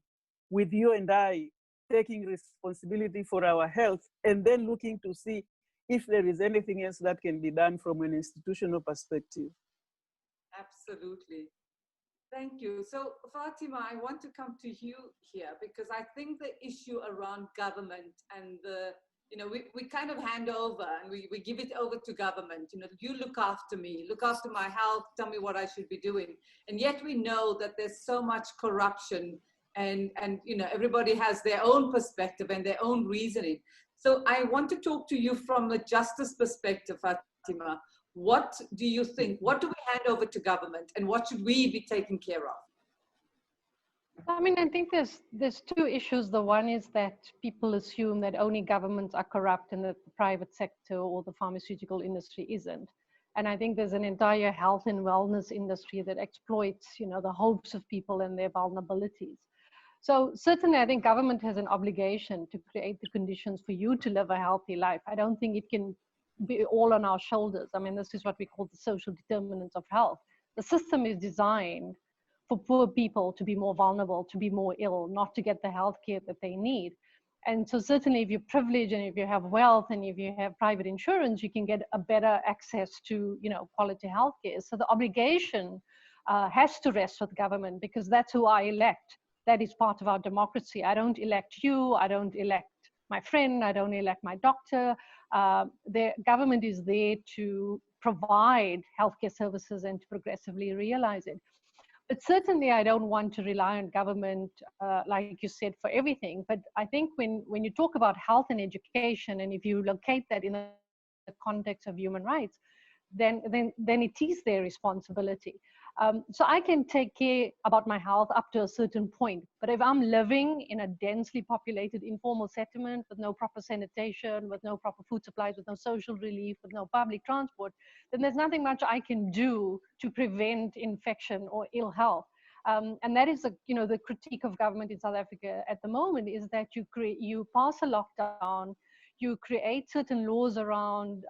with you and I taking responsibility for our health and then looking to see if there is anything else that can be done from an institutional perspective. Absolutely. Thank you. So Fatima, I want to come to you here because I think the issue around government and we kind of hand over and we give it over to government. You look after me, look after my health, tell me what I should be doing. And yet we know that there's so much corruption and everybody has their own perspective and their own reasoning. So I want to talk to you from a justice perspective, Fatima. What do you think? What do we hand over to government and what should we be taking care of? I mean, I think there's two issues. The one is that people assume that only governments are corrupt and that the private sector or the pharmaceutical industry isn't. And I think there's an entire health and wellness industry that exploits, the hopes of people and their vulnerabilities. So certainly I think government has an obligation to create the conditions for you to live a healthy life. I don't think it can be all on our shoulders. I mean, this is what we call the social determinants of health. The system is designed for poor people to be more vulnerable, to be more ill, not to get the health care that they need. And so certainly if you're privileged and if you have wealth and if you have private insurance, you can get a better access to, quality health care. So the obligation has to rest with government because that's who I elect. That is part of our democracy. I don't elect you, I don't elect my friend, I don't elect my doctor, The government is there to provide healthcare services and to progressively realize it. But certainly I don't want to rely on government, like you said, for everything. But I think when you talk about health and education, and if you locate that in the context of human rights, then it is their responsibility. So I can take care about my health up to a certain point. But if I'm living in a densely populated informal settlement with no proper sanitation, with no proper food supplies, with no social relief, with no public transport, then there's nothing much I can do to prevent infection or ill health. And that is the critique of government in South Africa at the moment, is that you pass a lockdown, you create certain laws around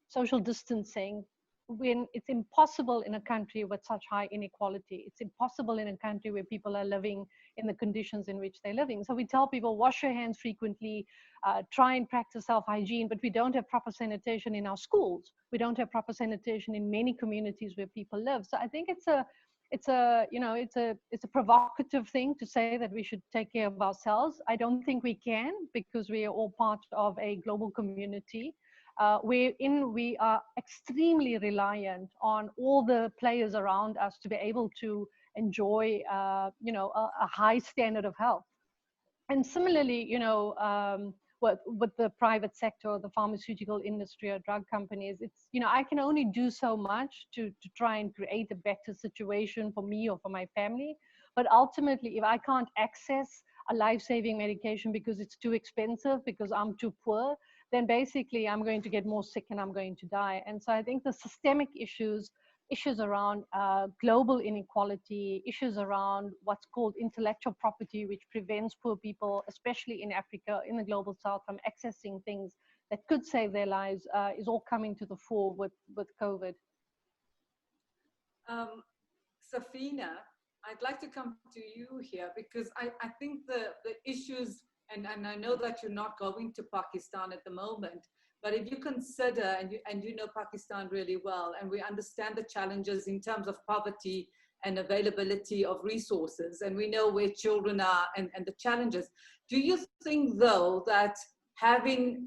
social distancing, when it's impossible in a country with such high inequality. It's impossible in a country where people are living in the conditions in which they're living. So we tell people, wash your hands frequently, try and practice self-hygiene, but we don't have proper sanitation in our schools. We don't have proper sanitation in many communities where people live. So I think it's a provocative thing to say that we should take care of ourselves. I don't think we can, because we are all part of a global community. Wherein we are extremely reliant on all the players around us to be able to enjoy, a high standard of health. And similarly, with the private sector, the pharmaceutical industry or drug companies, it's, I can only do so much to try and create a better situation for me or for my family. But ultimately, if I can't access a life-saving medication because it's too expensive, because I'm too poor, then basically I'm going to get more sick and I'm going to die. And so I think the systemic issues around global inequality, issues around what's called intellectual property, which prevents poor people, especially in Africa, in the global south, from accessing things that could save their lives, is all coming to the fore with COVID. Safina, I'd like to come to you here, because I think the issues, and I know that you're not going to Pakistan at the moment, but if you consider, and you know Pakistan really well, and we understand the challenges in terms of poverty and availability of resources, and we know where children are and the challenges, do you think, though, that having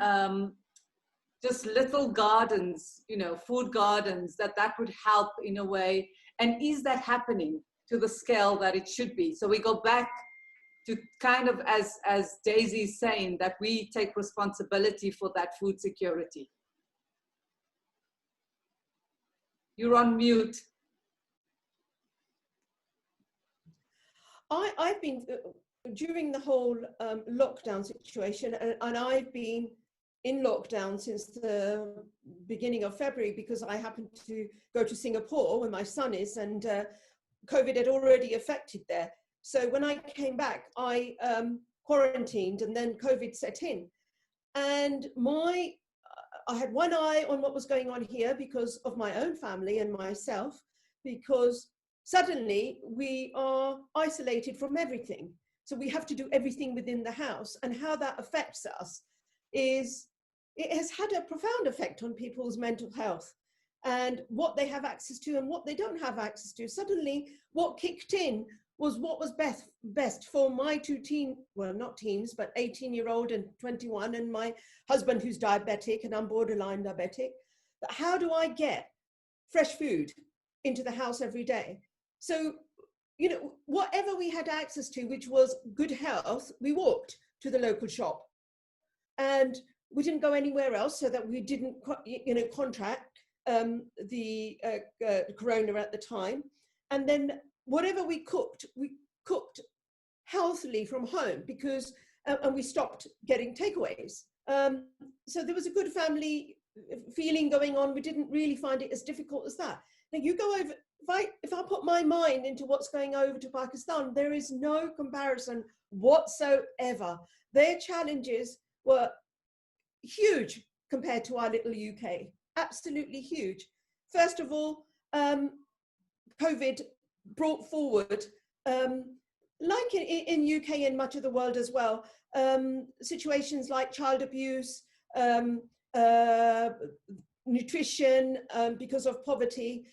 just little gardens, food gardens, that would help in a way? And is that happening to the scale that it should be? So we go back to kind of, as Daisy is saying, that we take responsibility for that food security. You're on mute. I've been, during the whole lockdown situation, and I've been in lockdown since the beginning of February, because I happened to go to Singapore where my son is, and COVID had already affected there. So when I came back, I quarantined, and then COVID set in. And I had one eye on what was going on here because of my own family and myself, because suddenly we are isolated from everything. So we have to do everything within the house. And how that affects us is, it has had a profound effect on people's mental health and what they have access to and what they don't have access to. Suddenly, what kicked in was what was best for my two not teens, but 18-year-old and 21, and my husband who's diabetic, and I'm borderline diabetic. But how do I get fresh food into the house every day? So, whatever we had access to, which was good health, we walked to the local shop. And we didn't go anywhere else, so that we didn't, contract the corona at the time. And then whatever we cooked healthily from home, because, and we stopped getting takeaways. So there was a good family feeling going on. We didn't really find it as difficult as that. Now you go over, if I put my mind into what's going over to Pakistan, there is no comparison whatsoever. Their challenges were huge compared to our little UK, absolutely huge. First of all, COVID brought forward, like in UK and much of the world as well, situations like child abuse, nutrition because of poverty,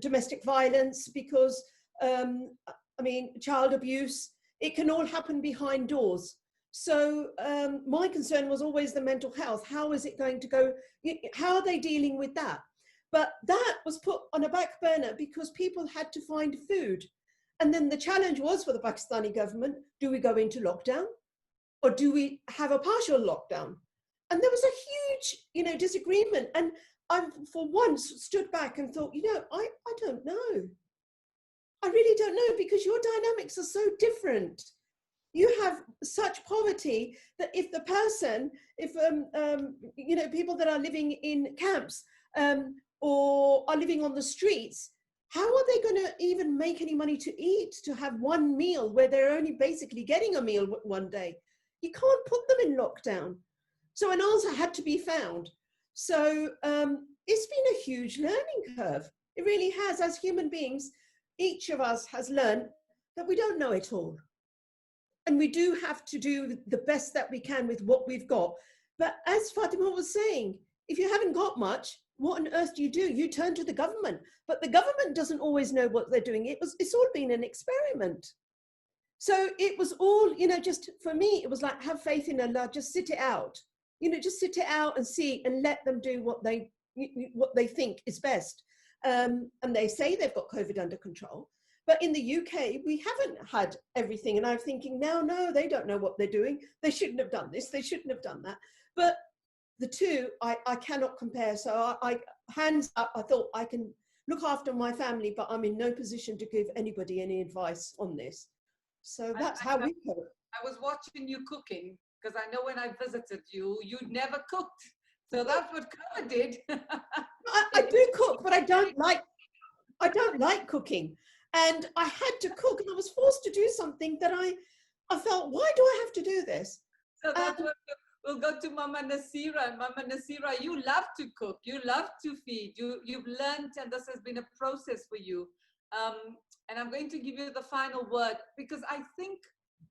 domestic violence because, child abuse, it can all happen behind doors. So my concern was always the mental health. How is it going to go? How are they dealing with that? But that was put on a back burner because people had to find food. And then the challenge was for the Pakistani government, do we go into lockdown or do we have a partial lockdown? And there was a huge, disagreement. And I, for once, stood back and thought, I don't know. I really don't know, because your dynamics are so different. You have such poverty that if the person, people that are living in camps or are living on the streets, how are they going to even make any money to eat, to have one meal where they're only basically getting a meal one day? You can't put them in lockdown. So an answer had to be found. So it's been a huge learning curve. It really has. As human beings, each of us has learned that we don't know it all. And we do have to do the best that we can with what we've got. But as Fatima was saying, if you haven't got much, what on earth do? You turn to the government. But the government doesn't always know what they're doing. It's all been an experiment. So it was all, just for me, it was like, have faith in Allah, just sit it out. Just sit it out and see, and let them do what they think is best. And they say they've got COVID under control. But in the UK, we haven't had everything. And I'm thinking now, no, they don't know what they're doing. They shouldn't have done this. They shouldn't have done that. But the two, I cannot compare. So I hands up, I thought I can look after my family, but I'm in no position to give anybody any advice on this. So that's how we cope. I was watching you cooking, because I know when I visited you, you'd never cooked. So that's what Carla did. I do cook, but I don't like cooking. And I had to cook, and I was forced to do something that I felt, why do I have to do this? So that's what we'll go to Mama Nasira. Mama Nasira, you love to cook. You love to feed. You've learned, and this has been a process for you. And I'm going to give you the final word, because I think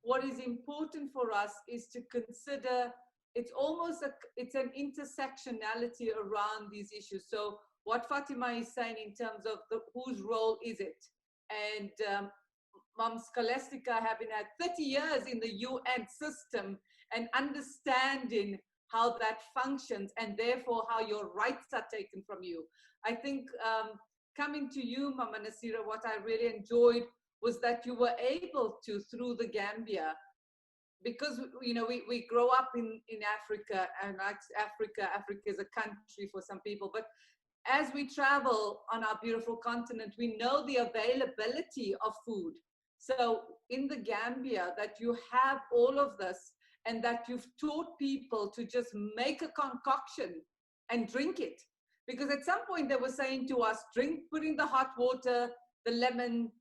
what is important for us is to consider it's an intersectionality around these issues. So what Fatima is saying in terms of whose role is it? And Mom Scholastica, having had 30 years in the UN system and understanding how that functions, and therefore how your rights are taken from you. I think coming to you, Mama Nasira, what I really enjoyed was that you were able to, through the Gambia, because we grow up in Africa, and Africa is a country for some people, but as we travel on our beautiful continent, we know the availability of food. So in the Gambia, that you have all of this, and that you've taught people to just make a concoction and drink it. Because at some point they were saying to us, put in the hot water, the lemon,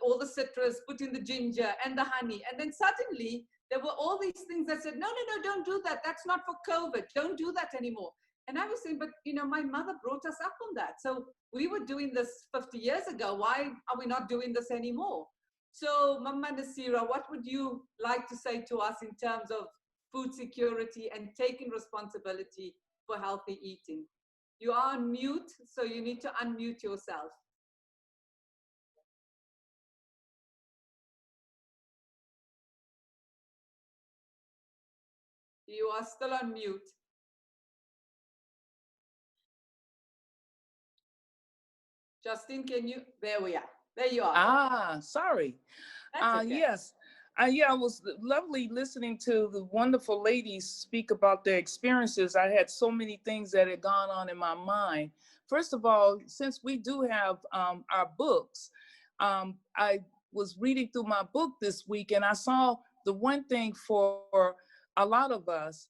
all the citrus, put in the ginger and the honey. And then suddenly there were all these things that said, no, don't do that. That's not for COVID. Don't do that anymore. And I was saying, but my mother brought us up on that. So we were doing this 50 years ago. Why are we not doing this anymore? So Mama Nasira, what would you like to say to us in terms of food security and taking responsibility for healthy eating? You are on mute, so you need to unmute yourself. You are still on mute. Justin, can you? There we are. There you are. Sorry. That's okay. Yes. It was lovely listening to the wonderful ladies speak about their experiences. I had so many things that had gone on in my mind. First of all, since we do have our books, I was reading through my book this week, and I saw the one thing for a lot of us,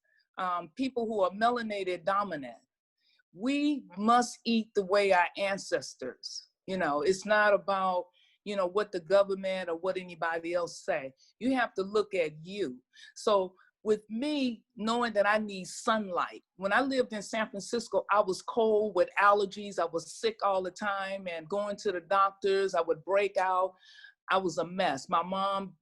people who are melanated dominant, we must eat the way our ancestors. It's not about what the government or what anybody else say. You have to look at you. So with me, knowing that I need sunlight, when I lived in San Francisco, I was cold with allergies. I was sick all the time, and going to the doctors, I would break out. I was a mess. My mom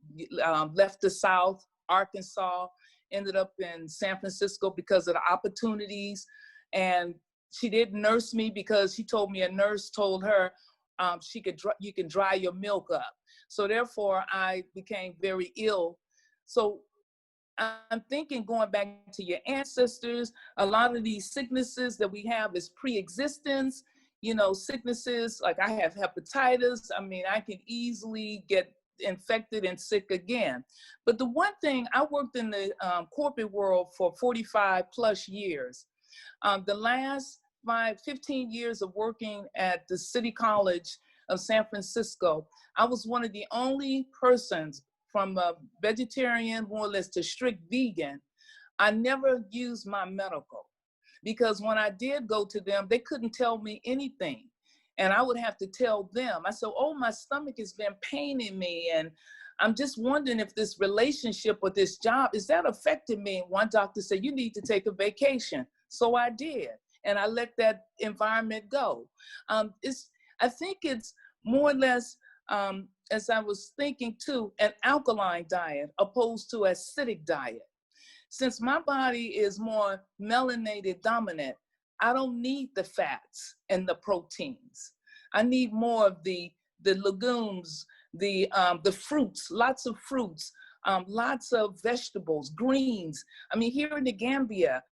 left the South, Arkansas, ended up in San Francisco because of the opportunities. And she didn't nurse me because she told me a nurse told her, you can dry your milk up. So therefore I became very ill. So I'm thinking going back to your ancestors, a lot of these sicknesses that we have is pre-existence, you know, sicknesses, like I have hepatitis. I mean, I can easily get infected and sick again. But the one thing, I worked in the corporate world for 45 plus years. The last 15 years of working at the City College of San Francisco, I was one of the only persons from a vegetarian, more or less, to strict vegan. I never used my medical, because when I did go to them, they couldn't tell me anything. And I would have to tell them. I said, oh, my stomach has been paining me, and I'm just wondering if this relationship or this job, is that affecting me? And one doctor said, you need to take a vacation. So I did, and I let that environment go. I think it's more or less, as I was thinking too, an alkaline diet opposed to acidic diet. Since my body is more melanated dominant, I don't need the fats and the proteins. I need more of the legumes, the fruits, lots of fruits, lots of vegetables, greens. I mean, here in the Gambia,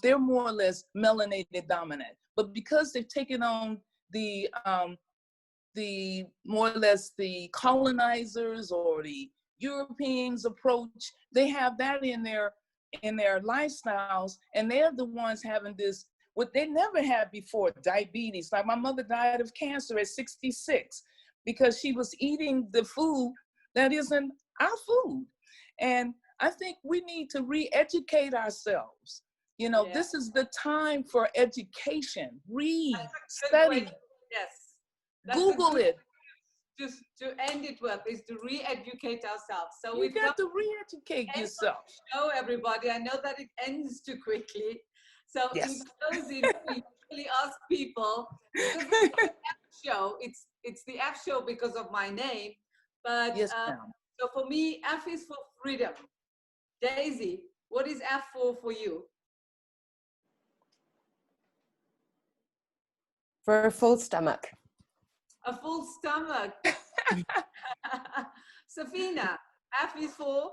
they're more or less melanated dominant. But because they've taken on the more or less the colonizers or the Europeans approach, they have that in their lifestyles, and they're the ones having this, what they never had before, diabetes. Like my mother died of cancer at 66 because she was eating the food that isn't our food. And I think we need to re-educate ourselves. You know, this is the time for education. Read, study. Yes. Google it. Just to end it with is to re-educate ourselves. So we got to re-educate yourself. Show everybody. I know that it ends too quickly. So in closing, we usually ask people. Show. It's the F show because of my name, but so for me, F is for freedom. Daisy, what is F for you? For a full stomach. A full stomach. Safina, F is for?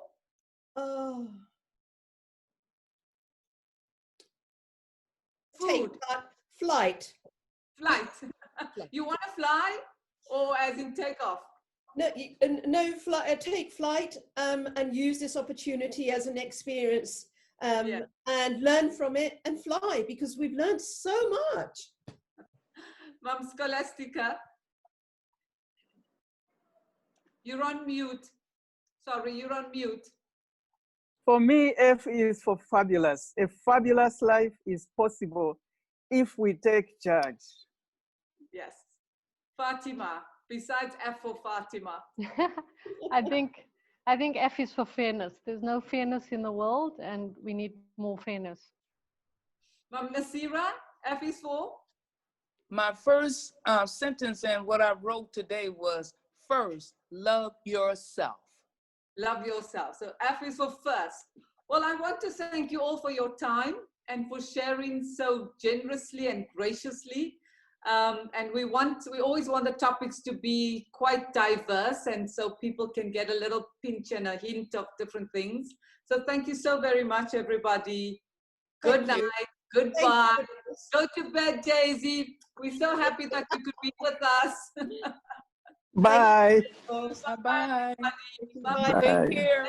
Food. Flight. Flight. You want to fly, or as in take off? No, take flight and use this opportunity as an experience and learn from it and fly, because we've learned so much. Mom Scholastica, you're on mute. Sorry, you're on mute. For me, F is for fabulous. A fabulous life is possible if we take charge. Yes. Fatima, besides F for Fatima. I think F is for fairness. There's no fairness in the world, and we need more fairness. Mom Nasira, F is for? My first sentence and what I wrote today was, first, love yourself. Love yourself. So F is for first. Well, I want to thank you all for your time and for sharing so generously and graciously. And we always want the topics to be quite diverse, and so people can get a little pinch and a hint of different things. So thank you so very much, everybody. Good night. Goodbye. Go to bed, Daisy. We're so happy that you could be with us. Bye. Bye. Bye. Bye. Take care.